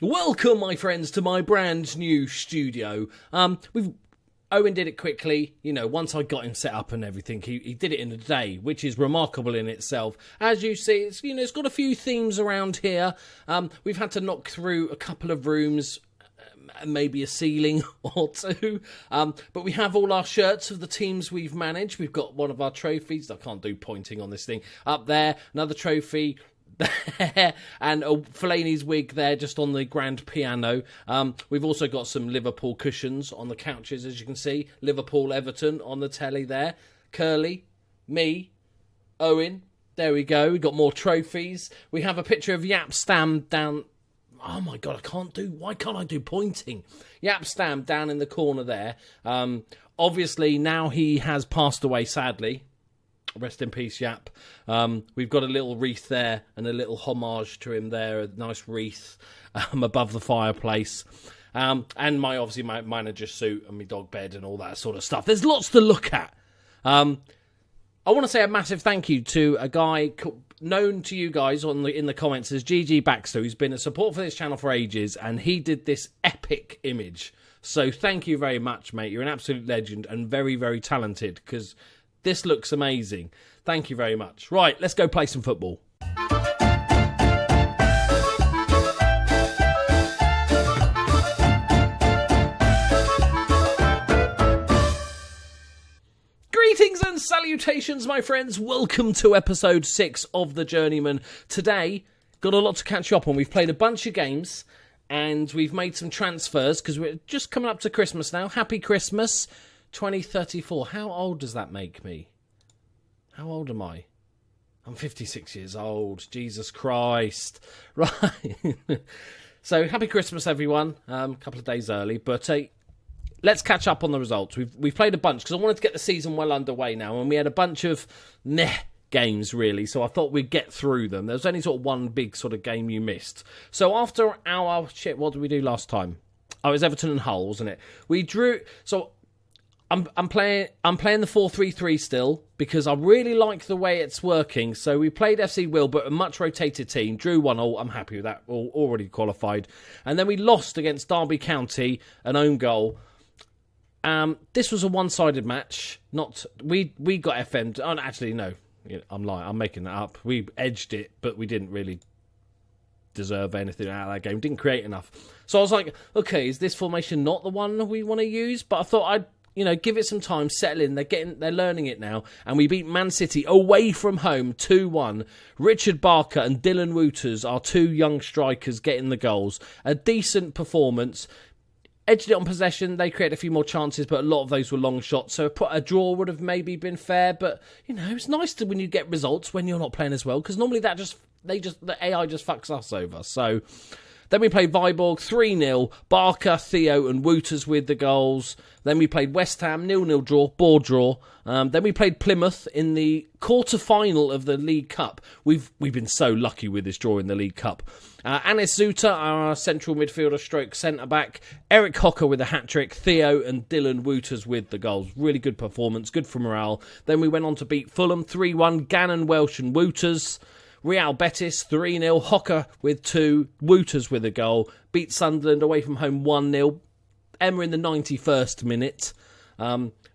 Welcome, my friends, to my brand new studio. Owen did it quickly, once I got him set up and everything. He did it in a day, which is remarkable in itself. As you see, it's got a few themes around here. We've had to knock through a couple of rooms, maybe a ceiling or two. But we have all our shirts of the teams we've managed. We've got one of our trophies. I can't do pointing on this thing. Up there, another trophy there, and Fellaini's wig there just on the grand piano. We've also got some Liverpool cushions on the couches, as you can see. Liverpool Everton on the telly there. Curly, me, Owen, there we go. We've got more trophies. We have a picture of Yap Stam down. Oh my god, why can't I do pointing? Yap Stam down in the corner there. Obviously now he has passed away, sadly. Rest in peace, Yap. We've got a little wreath there and a little homage to him there, a nice wreath above the fireplace. And my manager suit and my dog bed and all that sort of stuff. There's lots to look at. I want to say a massive thank you to a guy known to you guys in the comments as GG Baxter, who's been a support for this channel for ages, and he did this epic image. So thank you very much, mate. You're an absolute legend and very, very talented, because this looks amazing. Thank you very much. Right, let's go play some football. Greetings and salutations, my friends. Welcome to episode 6 of The Journeyman. Today, got a lot to catch up on. We've played a bunch of games and we've made some transfers because we're just coming up to Christmas now. Happy Christmas. 2034. How old does that make me? How old am I? I'm 56 years old. Jesus Christ. Right. So, happy Christmas, everyone. A couple of days early. But let's catch up on the results. We've played a bunch because I wanted to get the season well underway now. And we had a bunch of meh games, really. So, I thought we'd get through them. There was only sort of one big sort of game you missed. So, after our... what did we do last time? Oh, it was Everton and Hull, wasn't it? We drew... So... I'm playing the 4-3-3 still because I really like the way it's working. So we played FC Will, but a much rotated team. Drew 1-1. I'm happy with that. Already qualified. And then we lost against Derby County, an own goal. This was a one-sided match. We got FM'd. Oh, actually, no. I'm lying. I'm making that up. We edged it, but we didn't really deserve anything out of that game. Didn't create enough. So I was like, okay, is this formation not the one we want to use? But I thought I'd give it some time, settle in. They're learning it now. And we beat Man City away from home 2-1. Richard Barker and Dylan Wooters, our two young strikers, getting the goals. A decent performance. Edged it on possession. They created a few more chances, but a lot of those were long shots. So a draw would have maybe been fair. But, it's nice when you get results when you're not playing as well. Because normally the AI just fucks us over. So... Then we played Viborg 3-0, Barker, Theo and Wooters with the goals. Then we played West Ham, 0-0 draw, bore draw. Then we played Plymouth in the quarter-final of the League Cup. We've been so lucky with this draw in the League Cup. Anis Zuta, our central midfielder stroke centre-back. Eric Hocker with a hat-trick. Theo and Dylan Wooters with the goals. Really good performance, good for morale. Then we went on to beat Fulham 3-1, Gannon, Welsh and Wooters. Real Betis 3-0, Hocker with 2, Wooters with a goal. Beat Sunderland away from home 1-0. Emma in the 91st minute.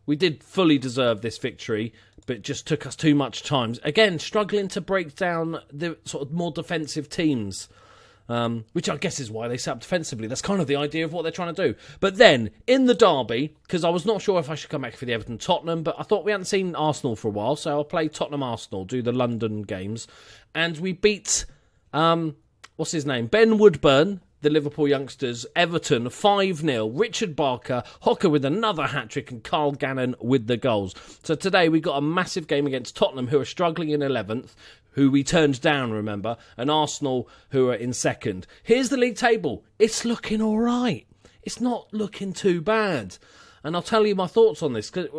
We did fully deserve this victory, but it just took us too much time. Again, struggling to break down the sort of more defensive teams, which I guess is why they set up defensively. That's kind of the idea of what they're trying to do. But then, in the derby, because I was not sure if I should come back for the Everton-Tottenham, but I thought we hadn't seen Arsenal for a while, so I'll play Tottenham-Arsenal, do the London games. And we beat, what's his name? Ben Woodburn, the Liverpool youngsters, Everton 5-0. Richard Barker, Hocker with another hat-trick, and Carl Gannon with the goals. So today we got a massive game against Tottenham, who are struggling in 11th, who we turned down, remember, and Arsenal, who are in 2nd. Here's the league table. It's looking all right. It's not looking too bad. And I'll tell you my thoughts on this, because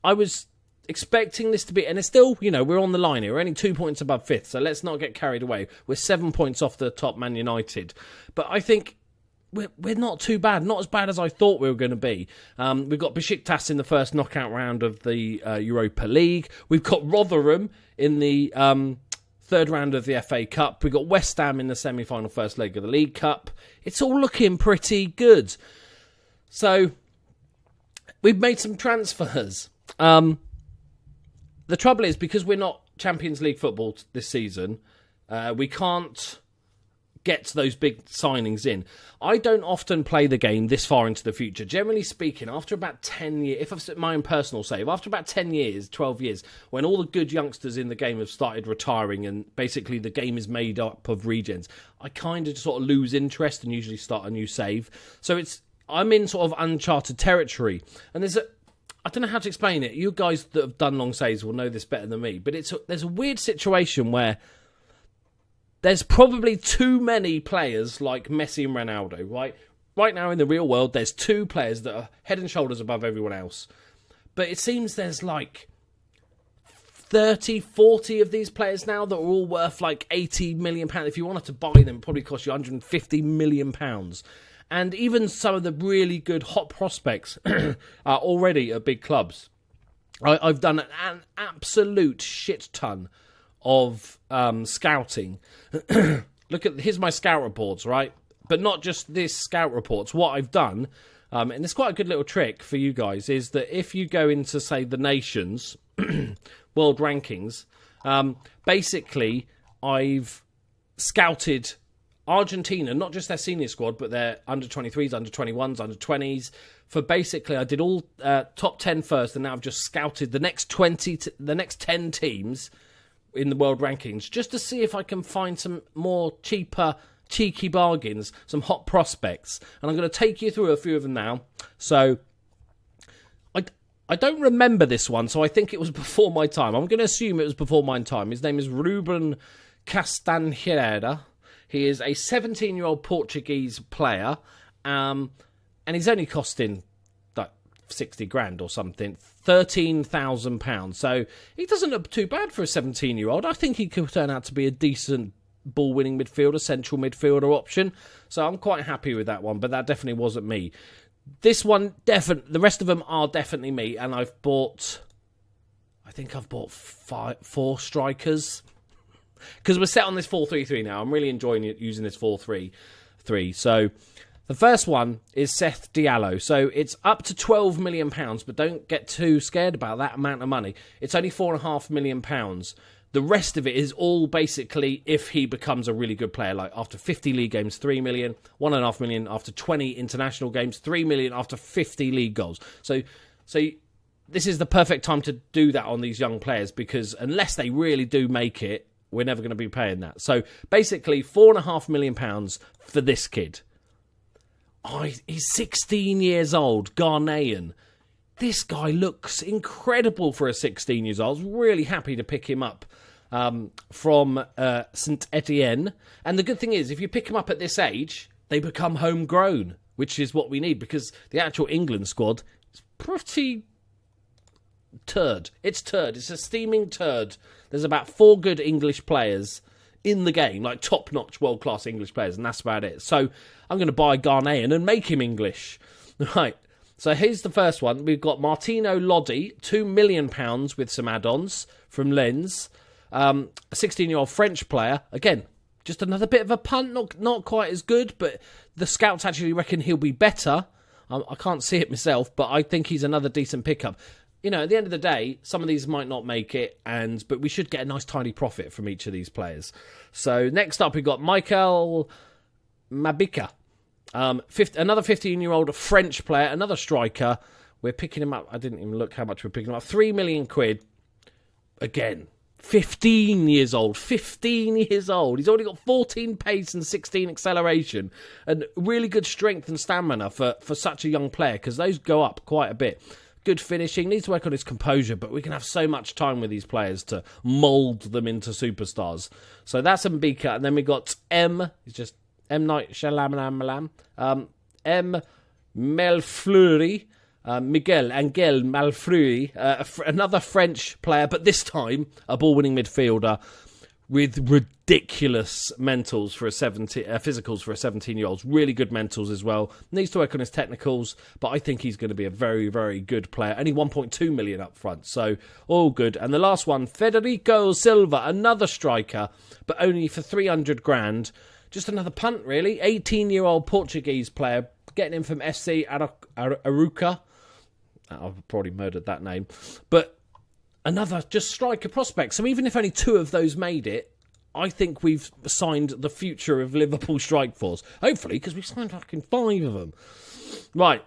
I was expecting this to be, and it's still, we're on the line here. We're only 2 points above 5th, so let's not get carried away. We're 7 points off the top Man United. But I think we're not too bad, not as bad as I thought we were going to be. We've got Besiktas in the first knockout round of the Europa League. We've got Rotherham in the third round of the FA Cup. We've got West Ham in the semi-final first leg of the League Cup. It's all looking pretty good. So, we've made some transfers. The trouble is, because we're not Champions League football this season, we can't get those big signings in. I don't often play the game this far into the future. Generally speaking, after about 10 years, if I've set my own personal save, after about 10 years, 12 years, when all the good youngsters in the game have started retiring and basically the game is made up of regens, I kind of sort of lose interest and usually start a new save. So I'm in sort of uncharted territory. And I don't know how to explain it. You guys that have done long saves will know this better than me, but there's a weird situation where there's probably too many players like Messi and Ronaldo, right? Right now in the real world, there's two players that are head and shoulders above everyone else. But it seems there's like 30, 40 of these players now that are all worth like £80 million. If you wanted to buy them, it probably cost you £150 million. And even some of the really good hot prospects are already at big clubs. I've done an absolute shit ton of scouting. Here's my scout reports, right? But not just this scout reports. What I've done, and it's quite a good little trick for you guys, is that if you go into, say, the nations world rankings, basically I've scouted Argentina, not just their senior squad, but their under-23s, under-21s, under-20s. For basically, I did all top 10 first, and now I've just scouted the next 10 teams in the world rankings, just to see if I can find some more cheaper, cheeky bargains, some hot prospects. And I'm going to take you through a few of them now. So, I don't remember this one, so I think it was before my time. I'm going to assume it was before my time. His name is Ruben Castanheira. He is a 17-year-old Portuguese player, and he's only costing like 60 grand or something, £13,000. So he doesn't look too bad for a 17-year-old. I think he could turn out to be a decent ball-winning midfielder, central midfielder option. So I'm quite happy with that one, but that definitely wasn't me. This one, the rest of them are definitely me, and I think I've bought 4 strikers. Because we're set on this 4-3-3 now. I'm really enjoying using this 4-3-3. So the first one is Seth Diallo. So it's up to £12 million, but don't get too scared about that amount of money. It's only £4.5 million. The rest of it is all basically if he becomes a really good player. Like after 50 league games, £3 million, £1.5 million after 20 international games, £3 million after 50 league goals. So this is the perfect time to do that on these young players, because unless they really do make it, we're never going to be paying that. So basically, £4.5 million for this kid. Oh, he's 16 years old, Ghanaian. This guy looks incredible for a 16 years old. I was really happy to pick him up from St Etienne. And the good thing is, if you pick him up at this age, they become homegrown, which is what we need, because the actual England squad is pretty turd. It's turd. It's a steaming turd. There's about 4 good English players in the game, like top-notch, world-class English players, and that's about it. So I'm going to buy Ghanaian and make him English. Right. So here's the first one. We've got Martino Lodi, £2 million with some add-ons from Lens. A 16-year-old French player. Again, just another bit of a punt. Not quite as good, but the scouts actually reckon he'll be better. I can't see it myself, but I think he's another decent pickup. You know, at the end of the day, some of these might not make it, but we should get a nice tidy profit from each of these players. So next up, we've got Michael Mabika, another 15-year-old French player, another striker. We're picking him up. I didn't even look how much we're picking him up. £3 million. Again, 15 years old. 15 years old. He's already got 14 pace and 16 acceleration, and really good strength and stamina for such a young player, because those go up quite a bit. Good finishing, needs to work on his composure, but we can have so much time with these players to mould them into superstars. So that's Mbika, and then we got he's just M. Night Shyamalan, M. Malfleury, Miguel Angel Malfleury, another French player, but this time a ball-winning midfielder. with ridiculous mentals for physicals for a 17-year-old. Really good mentals as well. Needs to work on his technicals, but I think he's going to be a very, very good player. Only 1.2 million up front, so all good. And the last one, Federico Silva, another striker, but only for 300 grand. Just another punt, really. 18-year-old Portuguese player, getting him from FC Aruca. I've probably murdered that name. But another just striker prospect. So even if only 2 of those made it, I think we've signed the future of Liverpool strike force. Hopefully, because we've signed fucking 5 of them. Right,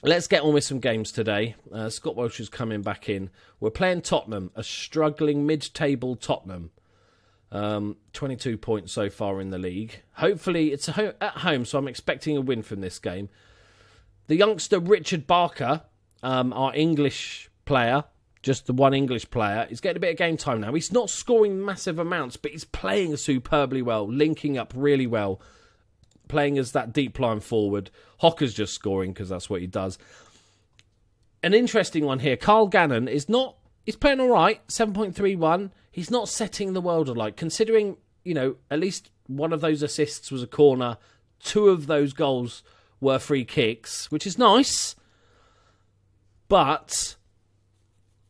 let's get on with some games today. Scott Welsh is coming back in. We're playing Tottenham, a struggling mid-table Tottenham. 22 points so far in the league. Hopefully, it's at home, so I'm expecting a win from this game. The youngster Richard Barker, our English player, just the one English player, is getting a bit of game time now. He's not scoring massive amounts, but he's playing superbly well, linking up really well, playing as that deep line forward. Hocker's just scoring because that's what he does. An interesting one here. Carl Gannon he's playing all right, 7.31. He's not setting the world alight, considering, at least one of those assists was a corner. 2 of those goals were free kicks, which is nice. But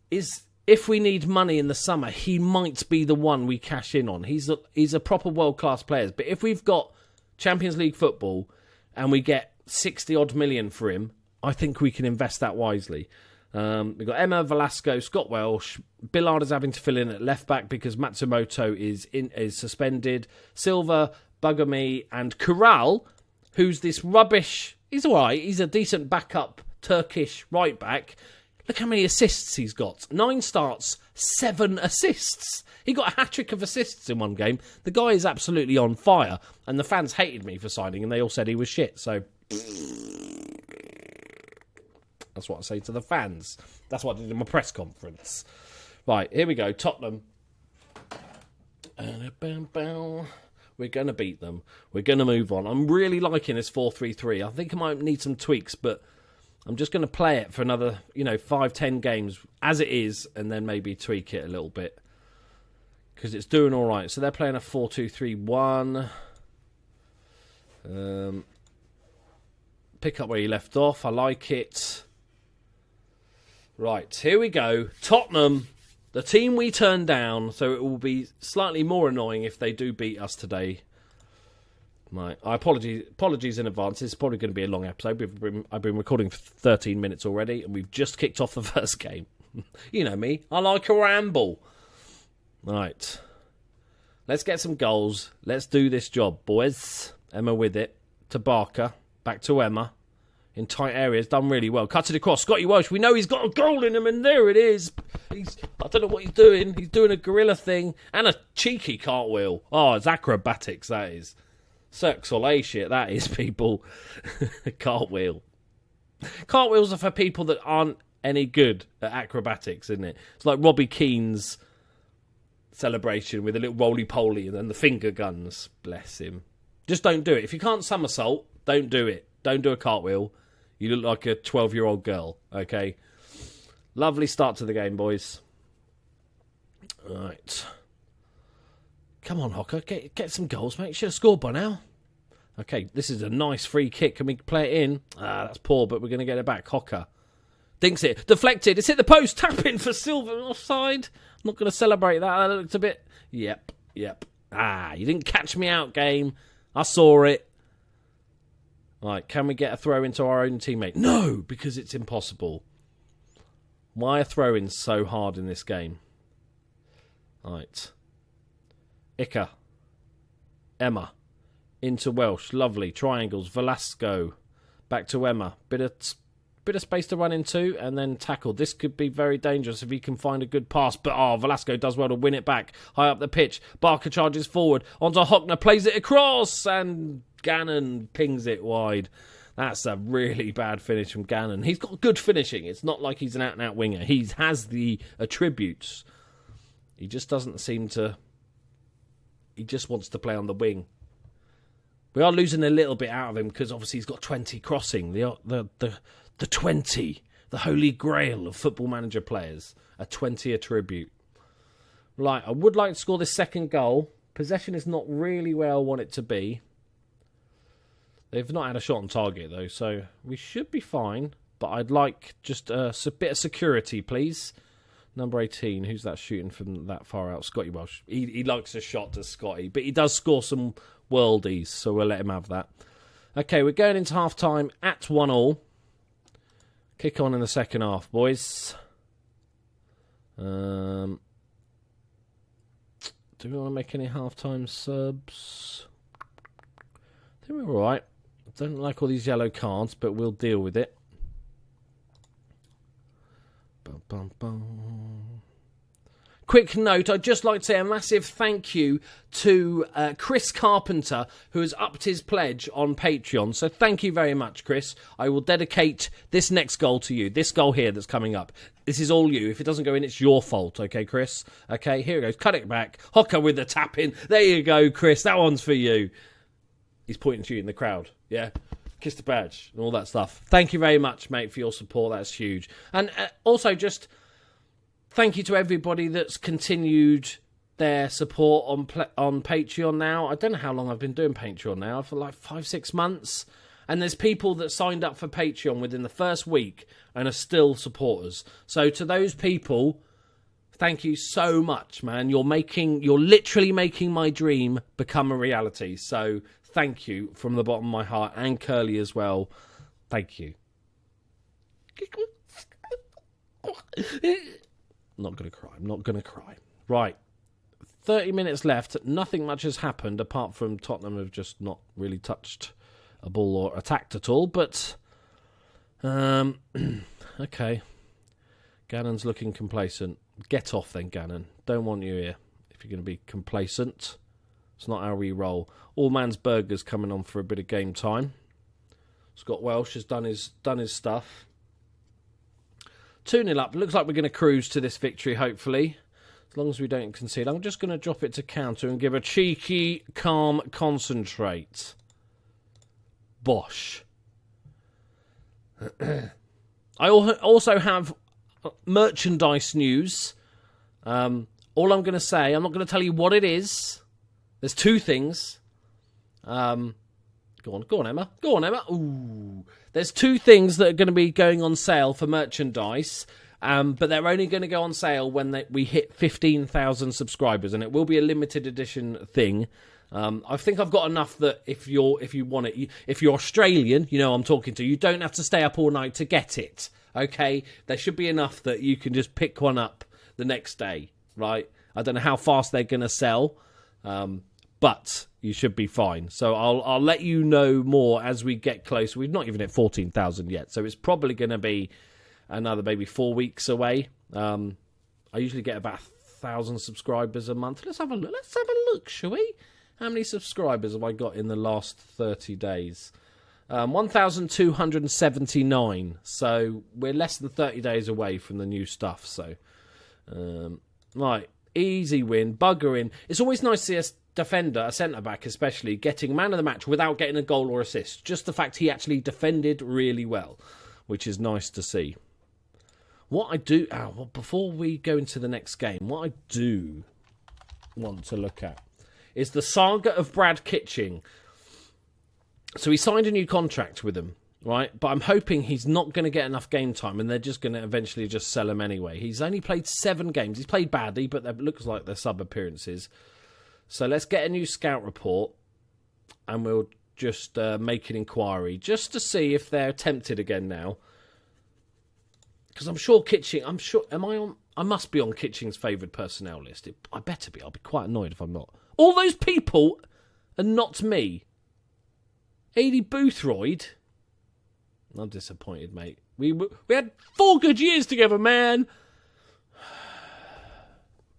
if we need money in the summer, he might be the one we cash in on. He's a proper world-class player. But if we've got Champions League football and we get 60-odd million for him, I think we can invest that wisely. We've got Emma, Velasco, Scott Welsh. Billard is having to fill in at left-back because Matsumoto is suspended. Silva, Bugamy, and Corral, who's this rubbish... He's all right. He's a decent backup Turkish right-back. Look how many assists he's got. 9 starts, 7 assists. He got a hat-trick of assists in one game. The guy is absolutely on fire. And the fans hated me for signing, and they all said he was shit. So that's what I say to the fans. That's what I did in my press conference. Right, here we go. Tottenham. We're going to beat them. We're going to move on. I'm really liking this 4-3-3. I think I might need some tweaks, but I'm just going to play it for another, 5-10 games as it is, and then maybe tweak it a little bit. Because it's doing all right. So they're playing a 4-2-3-1. Pick up where you left off. I like it. Right, here we go. Tottenham, the team we turned down, so it will be slightly more annoying if they do beat us today. Right, apologies in advance. It's probably going to be a long episode. I've been recording for 13 minutes already, and we've just kicked off the first game. You know me, I like a ramble. Right, let's get some goals. Let's do this job, boys. Emma with it to Barker, back to Emma. In tight areas, done really well. Cuts it across. Scotty Welsh, we know he's got a goal in him, and there it is. I don't know what he's doing. He's doing a gorilla thing and a cheeky cartwheel. Oh, it's acrobatics, that is. Cirque Soleil shit, that is, people. Cartwheel. Cartwheels are for people that aren't any good at acrobatics, isn't it? It's like Robbie Keane's celebration with a little roly-poly and then the finger guns. Bless him. Just don't do it. If you can't somersault, don't do it. Don't do a cartwheel. You look like a 12-year-old girl, okay? Lovely start to the game, boys. All right. Come on, Hocker. Get some goals, mate. You should have scored by now. Okay, this is a nice free kick. Can we play it in? That's poor, but we're going to get it back. Hocker. Dinks it. Deflected. It's hit the post. Tap in for Silva offside. I'm not going to celebrate that. That looked a bit... Yep. You didn't catch me out, game. I saw it. Right, can we get a throw into our own teammate? No, because it's impossible. Why are throw-ins so hard in this game? Right. Ica. Emma. Into Welsh. Lovely. Triangles. Velasco. Back to Emma. Bit of space to run into and then tackle. This could be very dangerous if he can find a good pass. But, Velasco does well to win it back. High up the pitch. Barker charges forward. Onto Hockner. Plays it across. And Gannon pings it wide. That's a really bad finish from Gannon. He's got good finishing. It's not like he's an out-and-out winger. He has the attributes. He just doesn't seem to... He just wants to play on the wing. We are losing a little bit out of him because obviously he's got 20 crossing. The 20. The holy grail of Football Manager players. A 20 attribute. Right, I would like to score this second goal. Possession is not really where I want it to be. They've not had a shot on target, though, so we should be fine. But I'd like just a bit of security, please. Number 18, who's that shooting from that far out? Scotty Welsh. He likes a shot to Scotty, but he does score some worldies, so we'll let him have that. Okay, we're going into half-time at 1-1. Kick on in the second half, boys. Do we want to make any half-time subs? I think we're all right. I don't like all these yellow cards, but we'll deal with it. Bum, bum, bum. Quick note, I'd just like to say a massive thank you to Chris Carpenter, who has upped his pledge on Patreon. So thank you very much, Chris. I will dedicate this next goal to you. This goal here that's coming up. This is all you. If it doesn't go in, it's your fault. Okay, Chris? Okay, here it goes. Cut it back. Hocker with the tap in. There you go, Chris. That one's for you. He's pointing to you in the crowd. Yeah? Kiss the badge and all that stuff. Thank you very much, mate, for your support. That's huge. And also just... thank you to everybody that's continued their support on Patreon now. I don't know how long I've been doing Patreon now, for like 5-6 months. And there's people that signed up for Patreon within the first week and are still supporters. So to those people, thank you so much, man. You're literally making my dream become a reality. So thank you from the bottom of my heart, and Curly as well. Thank you. I'm not going to cry. Right. 30 minutes left. Nothing much has happened apart from Tottenham have just not really touched a ball or attacked at all. But, okay. Gannon's looking complacent. Get off then, Gannon. Don't want you here if you're going to be complacent. It's not how we roll. All Man's Burger's coming on for a bit of game time. Scott Welsh has done his stuff. 2-0 up. Looks like we're going to cruise to this victory, hopefully. As long as we don't concede. I'm just going to drop it to counter and give a cheeky, calm concentrate. Bosh. I also have merchandise news. All I'm going to say, I'm not going to tell you what it is. There's two things. Go on, Emma. Ooh. There's two things that are going to be going on sale for merchandise, but they're only going to go on sale when we hit 15,000 subscribers, and it will be a limited edition thing. I think I've got enough that if you want it, if you're Australian, you know I'm talking to, you don't have to stay up all night to get it, okay? There should be enough that you can just pick one up the next day, right? I don't know how fast they're going to sell, but you should be fine. So I'll let you know more as we get closer. We've not even hit 14,000 yet, so it's probably going to be another maybe 4 weeks away. I usually get about 1,000 subscribers a month. Let's have a look, shall we? How many subscribers have I got in the last 30 days? 1,279. So we're less than 30 days away from the new stuff. So, right, easy win, bugger in. It's always nice to see a defender, a centre-back especially, getting man of the match without getting a goal or assist. Just the fact he actually defended really well, which is nice to see. What I do... before we go into the next game, what I do want to look at is the saga of Brad Kitching. So he signed a new contract with them, right? But I'm hoping he's not going to get enough game time and they're just going to eventually just sell him anyway. He's only played 7 games. He's played badly, but it looks like they're sub-appearances. So let's get a new scout report and we'll just make an inquiry just to see if they're tempted again now. Because I'm sure Kitching... I must be on Kitching's favoured personnel list. I better be. I'll be quite annoyed if I'm not. All those people are not me. Aidy Boothroyd. I'm disappointed, mate. We had 4 good years together, man.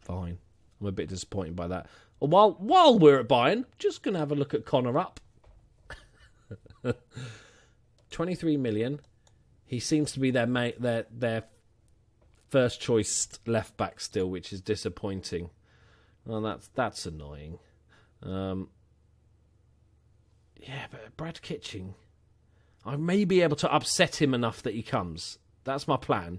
Fine. I'm a bit disappointed by that. While we're at Bayern, just going to have a look at Connor up. 23 million. He seems to be their first choice left back still, which is disappointing. Well, that's annoying. Yeah, but Brad Kitching, I may be able to upset him enough that he comes. That's my plan.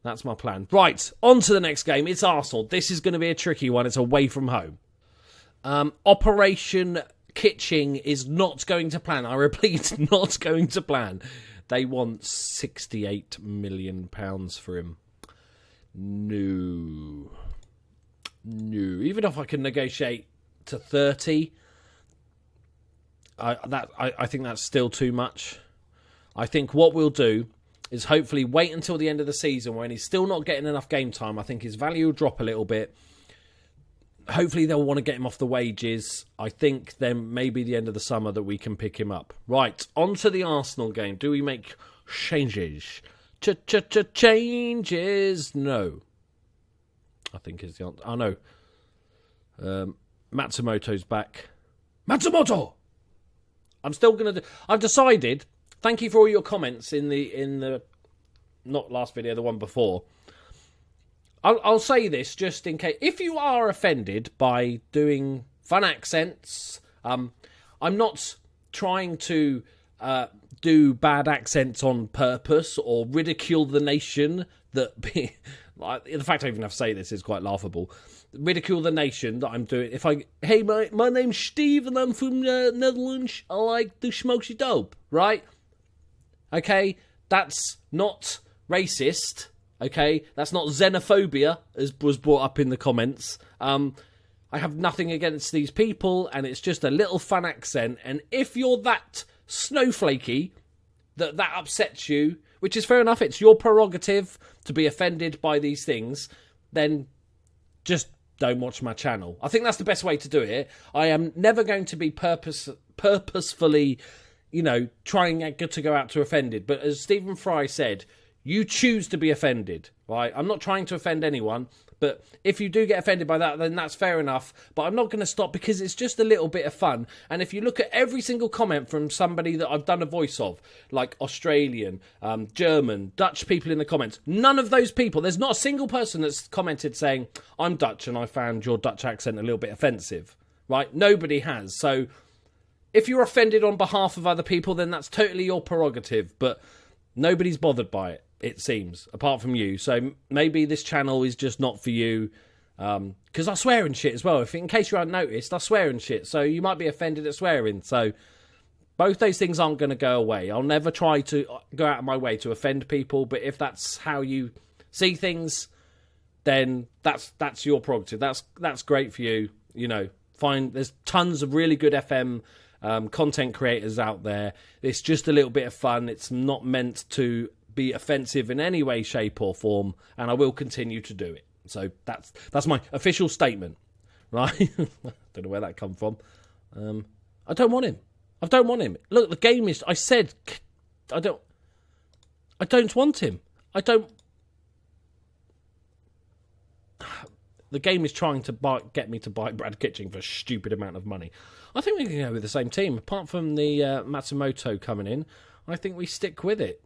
That's my plan. Right, on to the next game. It's Arsenal. This is going to be a tricky one. It's away from home. Operation Kitching is not going to plan. I repeat, not going to plan. They want £68 million for him. No. Even if I can negotiate to 30, I think that's still too much. I think what we'll do is hopefully wait until the end of the season when he's still not getting enough game time. I think his value will drop a little bit. Hopefully they'll want to get him off the wages. I think then maybe the end of the summer that we can pick him up. Right, on to the Arsenal game. Do we make changes? Changes? No. I think is the answer. Oh, no. Matsumoto's back. Matsumoto! I'm still going to do... I've decided... Thank you for all your comments in the not last video, the one before. I'll say this just in case. If you are offended by doing fun accents, I'm not trying to do bad accents on purpose or ridicule the nation. The fact I even have to say this is quite laughable. Ridicule the nation that I'm doing. Hey, my name's Steve and I'm from Netherlands. I like to smoke dope, right? Okay, that's not racist. Okay, that's not xenophobia, as was brought up in the comments. I have nothing against these people, and it's just a little fun accent. And if you're that snowflakey that upsets you, which is fair enough, it's your prerogative to be offended by these things, then just don't watch my channel. I think that's the best way to do it. I am never going to be purposefully, trying to go out to offended. But as Stephen Fry said, you choose to be offended, right? I'm not trying to offend anyone, but if you do get offended by that, then that's fair enough. But I'm not going to stop because it's just a little bit of fun. And if you look at every single comment from somebody that I've done a voice of, like Australian, German, Dutch people in the comments, none of those people, there's not a single person that's commented saying, I'm Dutch and I found your Dutch accent a little bit offensive, right? Nobody has. So if you're offended on behalf of other people, then that's totally your prerogative. But nobody's bothered by it, it seems, apart from you. So maybe this channel is just not for you. Because I swear and shit as well. In case you haven't noticed, I swear and shit. So you might be offended at swearing. So both those things aren't going to go away. I'll never try to go out of my way to offend people. But if that's how you see things, then that's your prerogative. That's great for you. There's tons of really good FM content creators out there. It's just a little bit of fun. It's not meant to be offensive in any way, shape or form, and I will continue to do it. So that's my official statement, right? Don't know where that come from. I don't want him. Look, the game is... I said I don't want him. The game is trying to get me to buy Brad Kitching for a stupid amount of money. I think we can go with the same team. Apart from the Matsumoto coming in, I think we stick with it.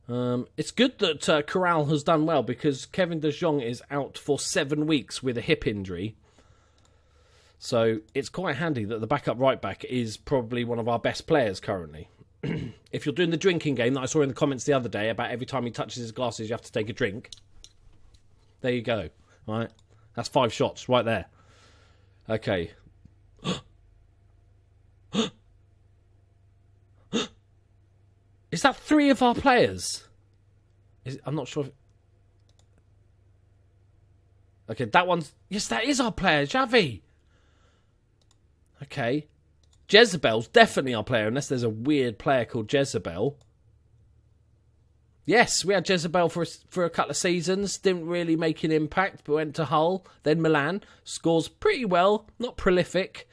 It's good that Corral has done well because Kevin De Jong is out for 7 weeks with a hip injury. So it's quite handy that the backup right back is probably one of our best players currently. If you're doing the drinking game that I saw in the comments the other day about every time he touches his glasses you have to take a drink. There you go. Right? That's 5 shots right there. Okay. Is that 3 of our players? I'm not sure. Okay, that one's... Yes, that is our player, Javi. Okay. Jezebel's definitely our player, unless there's a weird player called Jezebel. Yes, we had Jezebel for a couple of seasons. Didn't really make an impact, but went to Hull, then Milan. Scores pretty well, not prolific.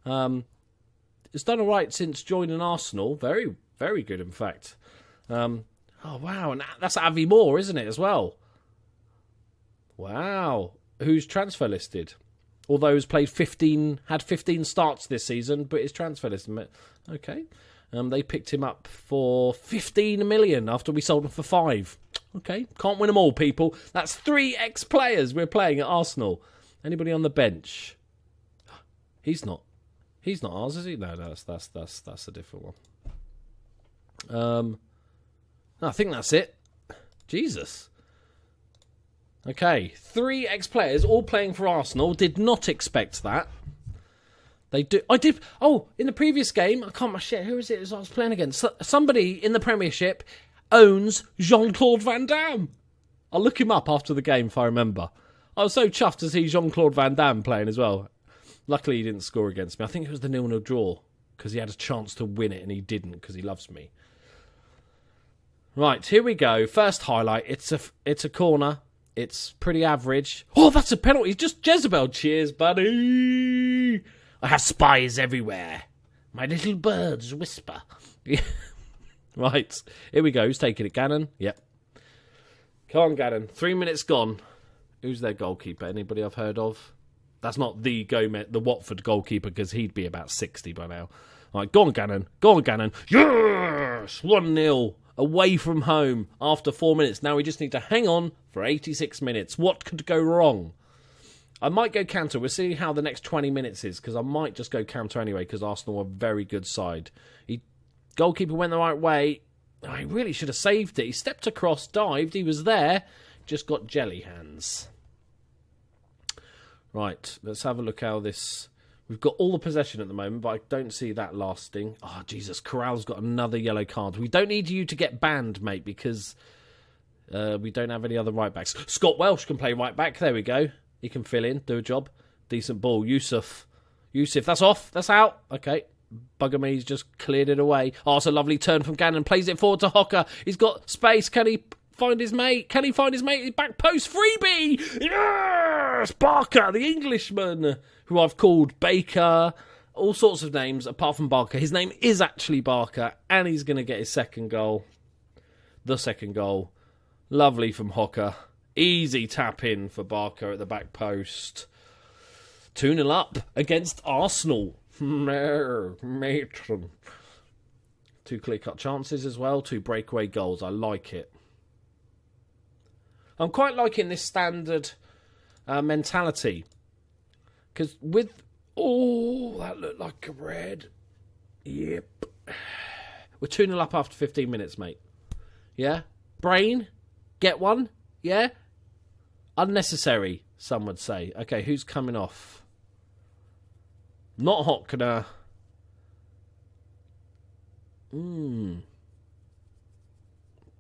It's done all right since joining Arsenal. Very, very good, in fact. Oh, wow, and that's Avi Moore, isn't it, as well? Wow. Who's transfer listed? Although he's had 15 starts this season, but is transfer listed. Okay. They picked him up for 15 million after we sold him for 5. Okay, can't win them all, people. That's 3 ex-players we're playing at Arsenal. Anybody on the bench? He's not ours, is he? No, that's a different one. I think that's it. Jesus. Okay, 3 ex-players all playing for Arsenal. Did not expect that. They do. I did. Oh, in the previous game, I can't. Shit, who is it I was playing against? Somebody in the Premiership owns Jean-Claude Van Damme. I'll look him up after the game if I remember. I was so chuffed to see Jean-Claude Van Damme playing as well. Luckily, he didn't score against me. I think it was the 0-0 draw because he had a chance to win it and he didn't because he loves me. Right, here we go. First highlight. It's a corner. It's pretty average. Oh, that's a penalty. Just Jezebel. Cheers, buddy. I have spies everywhere. My little birds whisper. Right, here we go. Who's taking it? Gannon? Yep. Come on, Gannon. 3 minutes gone. Who's their goalkeeper? Anybody I've heard of? That's not the Watford goalkeeper because he'd be about 60 by now. Right, go on, Gannon. Go on, Gannon. Yes! 1-0. Away from home after 4 minutes. Now we just need to hang on for 86 minutes. What could go wrong? I might go counter. We'll see how the next 20 minutes is because I might just go counter anyway because Arsenal are a very good side. Goalkeeper went the right way. Oh, he really should have saved it. He stepped across, dived. He was there. Just got jelly hands. Right, let's have a look how this... We've got all the possession at the moment, but I don't see that lasting. Oh, Jesus, Corral's got another yellow card. We don't need you to get banned, mate, because we don't have any other right-backs. Scott Welsh can play right-back. There we go. He can fill in, do a job. Decent ball. Yusuf, that's off. That's out. Okay. Bugger me, he's just cleared it away. Oh, it's a lovely turn from Gannon. Plays it forward to Hocker. He's got space. Can he find his mate? Can he find his mate? Back post. Freebie! Yes! Barker, the Englishman, who I've called Baker. All sorts of names apart from Barker. His name is actually Barker, and he's going to get his second goal. The second goal. Lovely from Hocker. Easy tap in for Barker at the back post. 2-0 up against Arsenal. Matron. 2 clear-cut chances as well. 2 breakaway goals. I like it. I'm quite liking this standard mentality. Because with... Oh, that looked like a red. Yep. We're 2-0 up after 15 minutes, mate. Yeah? Brain? Get one? Yeah? Unnecessary, some would say. Okay, who's coming off? Not Hockner. I'm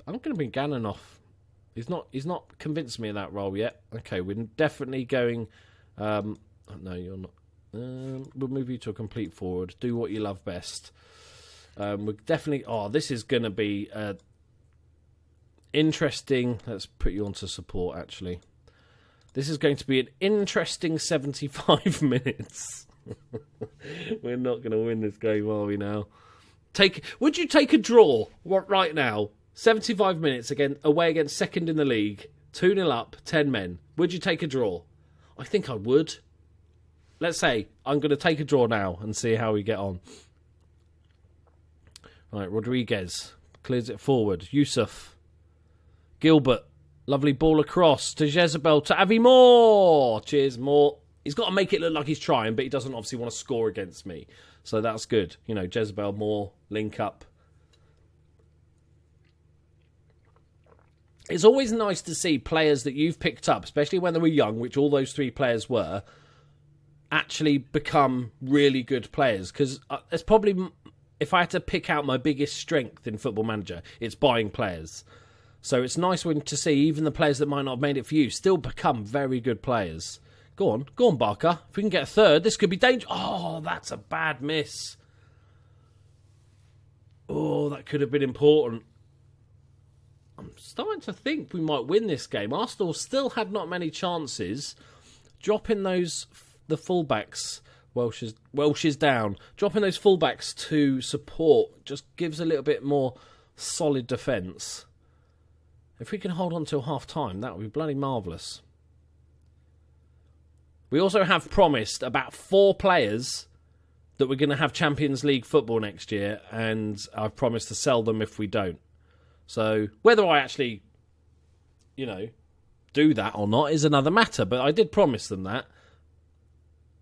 going to bring Gannon off. He's not convinced me of that role yet. Okay, we're definitely going... no, you're not. We'll move you to a complete forward. Do what you love best. We're definitely... Oh, this is going to be interesting. Let's put you onto support, actually. This is going to be an interesting 75 minutes. We're not going to win this game, are we now? Would you take a draw right now? 75 minutes again, away against second in the league. 2-0 up, 10 men. Would you take a draw? I think I would. Let's say I'm going to take a draw now and see how we get on. Right, Rodriguez clears it forward. Yusuf. Gilbert. Lovely ball across to Jezebel, to Avi Moore. Cheers, Moore. He's got to make it look like he's trying, but he doesn't obviously want to score against me. So that's good. You know, Jezebel, Moore, link up. It's always nice to see players that you've picked up, especially when they were young, which all those 3 players were, actually become really good players. Because it's probably, if I had to pick out my biggest strength in Football Manager, it's buying players. So it's nice to see even the players that might not have made it for you still become very good players. Go on, Barker. If we can get a third, this could be dangerous. Oh, that's a bad miss. Oh, that could have been important. I'm starting to think we might win this game. Arsenal still had not many chances. Dropping the fullbacks, Welsh is down. Dropping those fullbacks to support just gives a little bit more solid defence. If we can hold on till half-time, that would be bloody marvellous. We also have promised about 4 players that we're going to have Champions League football next year, and I've promised to sell them if we don't. So whether I actually, do that or not is another matter, but I did promise them that.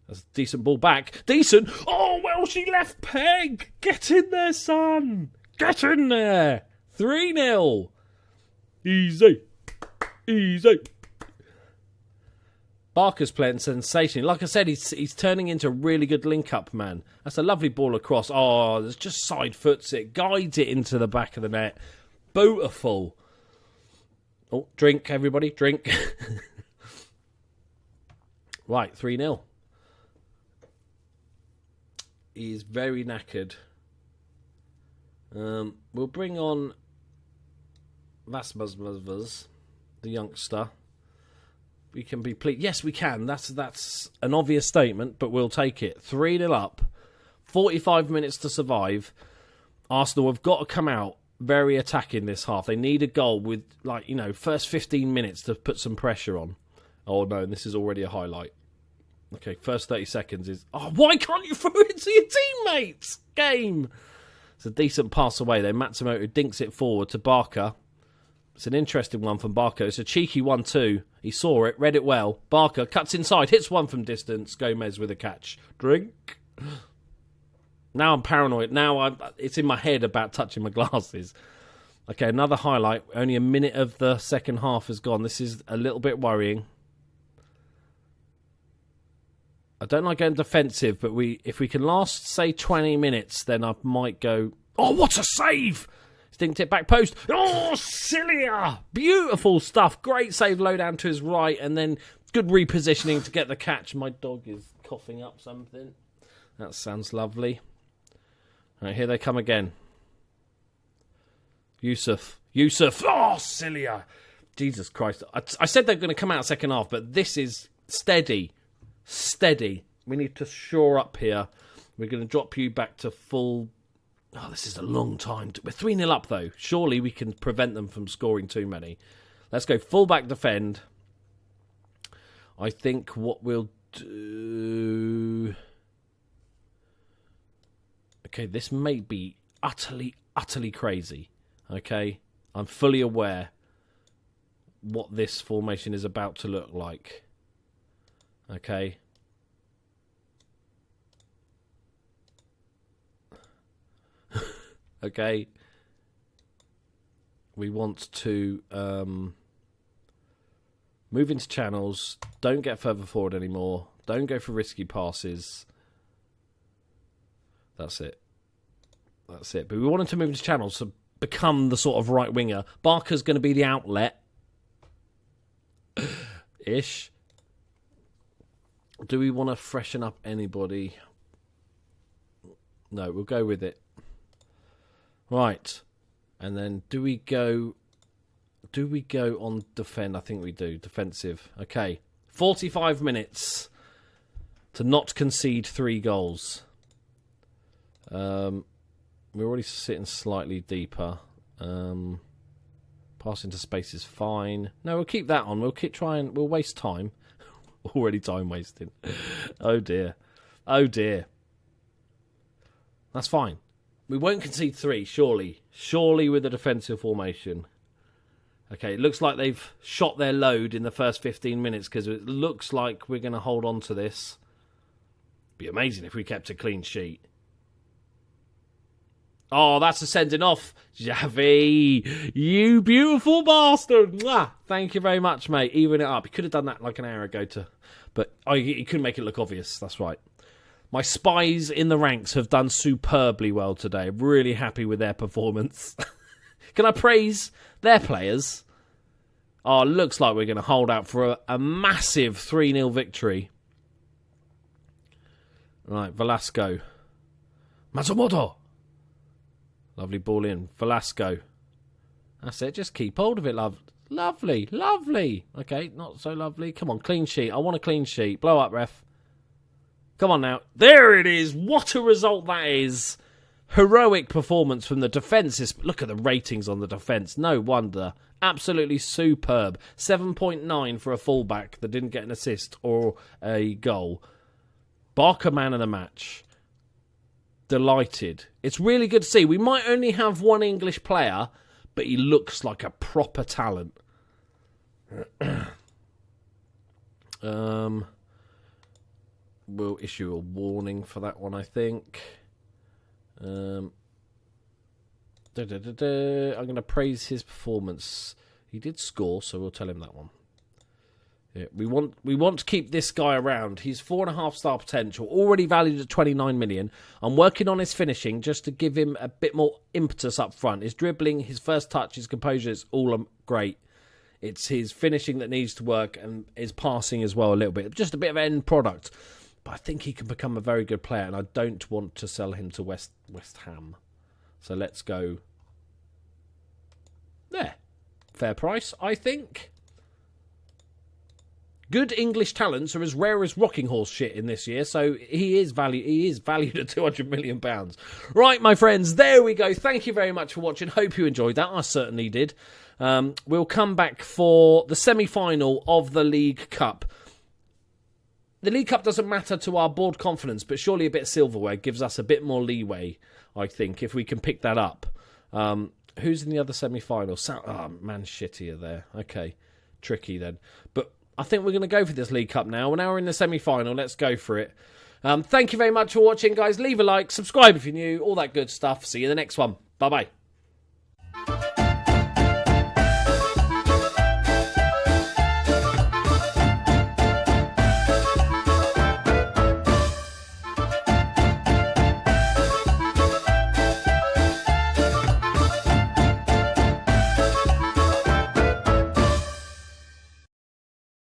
That's a decent ball back. Decent! Oh, well, she left peg! Get in there, son! Get in there! 3-0! Easy. Barker's playing sensationally. Like I said, he's turning into a really good link-up man. That's a lovely ball across. Oh, there's just side foots it. Guides it into the back of the net. Beautiful. Oh, drink, everybody. Drink. Right, 3-0. He's very knackered. We'll bring on Vasmazmazvaz, the youngster. We can be pleased. Yes, we can. That's an obvious statement, but we'll take it. 3-0 up. 45 minutes to survive. Arsenal have got to come out very attacking this half. They need a goal with, first 15 minutes to put some pressure on. Oh, no, this is already a highlight. Okay, first 30 seconds is... Oh, why can't you throw it to your teammates? Game. It's a decent pass away there. Matsumoto dinks it forward to Barker. It's an interesting one from Barker. It's a cheeky 1-2. He saw it, read it well. Barker cuts inside, hits one from distance. Gomez with a catch. Drink. Now I'm paranoid. Now it's in my head about touching my glasses. Okay, another highlight. Only a minute of the second half has gone. This is a little bit worrying. I don't like going defensive, but if we can last, say, 20 minutes, then I might go... Oh, what a save! Stinked it back post. Oh, Cilia! Beautiful stuff. Great save low down to his right, and then good repositioning to get the catch. My dog is coughing up something. That sounds lovely. All right, here they come again. Yusuf. Oh, Cilia! Jesus Christ. I said they're going to come out second half, but this is steady. We need to shore up here. We're going to drop you back to full... Oh, this is a long time. We're 3-0 up, though. Surely we can prevent them from scoring too many. Let's go full-back defend. I think what we'll do... Okay, this may be utterly crazy. Okay? I'm fully aware what this formation is about to look like. Okay. Okay. We want to move into channels. Don't get further forward anymore. Don't go for risky passes. That's it. But we want him to move into channels to become the sort of right winger. Barker's going to be the outlet. Ish. Do we want to freshen up anybody? No, we'll go with it. Right. And then do we go on defend? I think we do. Defensive. Okay. 45 minutes to not concede 3 goals. We're already sitting slightly deeper. Passing to space is fine. No, we'll keep that on. We'll waste time. Already time wasting. Oh dear. That's fine. We won't concede 3, surely. Surely with the defensive formation. Okay, it looks like they've shot their load in the first 15 minutes because it looks like we're going to hold on to this. Be amazing if we kept a clean sheet. Oh, that's a sending off. Javi, you beautiful bastard. Mwah. Thank you very much, mate. Even it up. He could have done that like an hour ago, but he couldn't make it look obvious. That's right. My spies in the ranks have done superbly well today. Really happy with their performance. Can I praise their players? Oh, looks like we're going to hold out for a massive 3-0 victory. Right, Velasco. Matsumoto. Lovely ball in. Velasco. That's it. Just keep hold of it, love. Lovely. Okay, not so lovely. Come on, clean sheet. I want a clean sheet. Blow up, ref. Come on now. There it is. What a result that is. Heroic performance from the defence. Look at the ratings on the defence. No wonder. Absolutely superb. 7.9 for a fullback that didn't get an assist or a goal. Barker man of the match. Delighted. It's really good to see. We might only have one English player, but he looks like a proper talent. We'll issue a warning for that one, I think. I'm going to praise his performance. He did score, so we'll tell him that one. Yeah, we want to keep this guy around. He's 4.5 star potential, already valued at 29 million. I'm working on his finishing just to give him a bit more impetus up front. His dribbling, his first touch, his composure is all great. It's his finishing that needs to work, and his passing as well a little bit. Just a bit of end product. But I think he can become a very good player, and I don't want to sell him to West Ham. So let's go there. Fair price, I think. Good English talents are as rare as rocking horse shit in this year, so he is valued at £200 million. Right, my friends, there we go. Thank you very much for watching. Hope you enjoyed that. I certainly did. We'll come back for the semi-final of the League Cup. The League Cup doesn't matter to our board confidence, but surely a bit of silverware gives us a bit more leeway, I think, if we can pick that up. Who's in the other semi-final? Man City are there. Okay, tricky then. But I think we're going to go for this League Cup now. We're now in the semi-final. Let's go for it. Thank you very much for watching, guys. Leave a like, subscribe if you're new, all that good stuff. See you in the next one. Bye-bye.